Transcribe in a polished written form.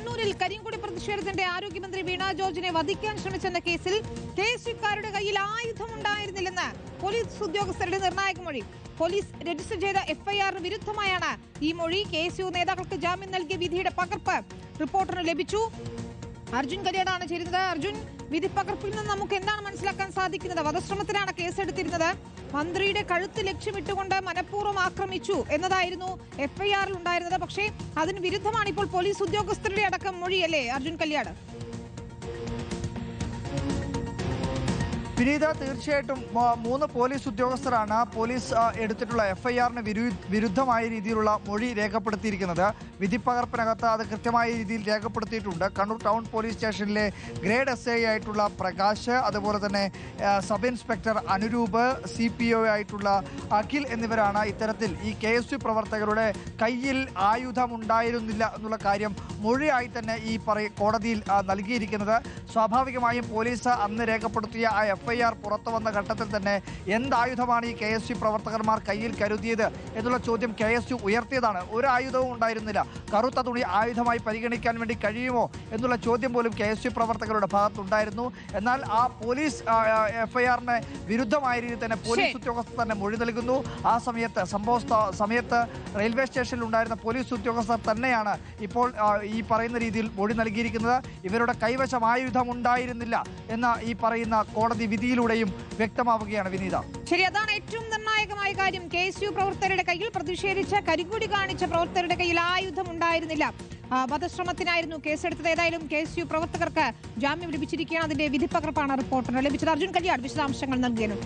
കണ്ണൂരിൽ കരിങ്കൊടി പ്രതിഷേധത്തിന്റെ ആരോഗ്യമന്ത്രി വീണ ജോർജിനെ വധിക്കാൻ ശ്രമിച്ചെന്ന കേസിൽ കേസുകാരുടെ കയ്യിൽ ആയുധമുണ്ടായിരുന്നില്ലെന്ന് പോലീസ് ഉദ്യോഗസ്ഥരുടെ നിർണായക മൊഴി. പോലീസ് രജിസ്റ്റർ ചെയ്ത എഫ്ഐആറിന് വിരുദ്ധമായാണ് ഈ മൊഴി. KSU നേതാക്കൾക്ക് ജാമ്യം നൽകിയ വിധിയുടെ പകർപ്പ് റിപ്പോർട്ടറിന് ലഭിച്ചു. അർജുൻ കല്യാടാണ് ചേരുന്നത്. അർജുൻ, വിധിപ്പകർപ്പിൽ നിന്ന് നമുക്ക് എന്താണ് മനസ്സിലാക്കാൻ സാധിക്കുന്നത്? വധശ്രമത്തിനാണ് കേസെടുത്തിരുന്നത്. മന്ത്രിയുടെ കഴുത്ത് ലക്ഷ്യമിട്ടുകൊണ്ട് മനഃപൂർവ്വം ആക്രമിച്ചു എന്നതായിരുന്നു എഫ്ഐആറിൽ ഉണ്ടായിരുന്നത്. പക്ഷേ അതിന് വിരുദ്ധമാണ് ഇപ്പോൾ പോലീസ് ഉദ്യോഗസ്ഥരുടെ അടക്കം മൊഴിയല്ലേ അർജുൻ കല്യാട്? വിനീത, തീർച്ചയായിട്ടും 3 പോലീസ് ഉദ്യോഗസ്ഥരാണ് പോലീസ് എടുത്തിട്ടുള്ള എഫ്ഐആറിന് വിരുദ്ധമായ രീതിയിലുള്ള മൊഴി രേഖപ്പെടുത്തിയിരിക്കുന്നത്. വിധിപ്പകർപ്പിനകത്ത് അത് കൃത്യമായ രീതിയിൽ രേഖപ്പെടുത്തിയിട്ടുണ്ട്. കണ്ണൂർ ടൗൺ പോലീസ് സ്റ്റേഷനിലെ ഗ്രേഡ് SI ആയിട്ടുള്ള പ്രകാശ്, അതുപോലെ തന്നെ സബ് ഇൻസ്പെക്ടർ അനുരൂപ്, CPO ആയിട്ടുള്ള അഖിൽ എന്നിവരാണ് ഇത്തരത്തിൽ ഈ KSU പ്രവർത്തകരുടെ കയ്യിൽ ആയുധമുണ്ടായിരുന്നില്ല എന്നുള്ള കാര്യം മൊഴിയായി തന്നെ ഈ കോടതിയിൽ നൽകിയിരിക്കുന്നത്. സ്വാഭാവികമായും പോലീസ് അന്ന് രേഖപ്പെടുത്തിയ ആ എഫ്ഐആർ പുറത്തു വന്ന ഘട്ടത്തിൽ തന്നെ എന്തായുധമാണ് ഈ KSU പ്രവർത്തകന്മാർ കയ്യിൽ കരുതിയത് എന്നുള്ള ചോദ്യം KSU ഉയർത്തിയതാണ്. ഒരു ആയുധവും ഉണ്ടായിരുന്നില്ല. കറുത്ത തുണി ആയുധമായി പരിഗണിക്കാൻ വേണ്ടി കഴിയുമോ എന്നുള്ള ചോദ്യം പോലും KSU പ്രവർത്തകരുടെ ഭാഗത്തുണ്ടായിരുന്നു. എന്നാൽ ആ പോലീസ് എഫ്ഐആറിന് വിരുദ്ധമായ രീതിയിൽ തന്നെ പോലീസ് ഉദ്യോഗസ്ഥർ തന്നെ മൊഴി നൽകുന്നു. ആ സമയത്ത് റെയിൽവേ സ്റ്റേഷനിൽ ഉണ്ടായിരുന്ന പോലീസ് ഉദ്യോഗസ്ഥർ തന്നെയാണ് ഇപ്പോൾ ഈ പറയുന്ന രീതിയിൽ മൊഴി നൽകിയിരിക്കുന്നത്. ഇവരുടെ കൈവശം ആയുധം ഉണ്ടായിരുന്നില്ല എന്ന ഈ പറയുന്ന കോടതി വിധിയിലൂടെയും വ്യക്തമാവുകയാണ് വിനീത. ശരി, അതാണ് ഏറ്റവും നിർണായകമായ കാര്യം. KSU പ്രവർത്തകരുടെ കയ്യിൽ പ്രതിഷേധിച്ച കരിങ്കൊടി കാണിച്ച പ്രവർത്തകരുടെ കയ്യിൽ ആയുധം ഉണ്ടായിരുന്നില്ല. വധശ്രമത്തിനായിരുന്നു കേസെടുത്തത്. ഏതായാലും KSU പ്രവർത്തകർക്ക് ജാമ്യം ലഭിച്ചിരിക്കുകയാണ്. അതിന്റെ വിധിപ്പകർപ്പാണ് റിപ്പോർട്ടറിന് ലഭിച്ചത്. അർജുൻ കല്യാട് വിശദാംശങ്ങൾ നൽകിയത്.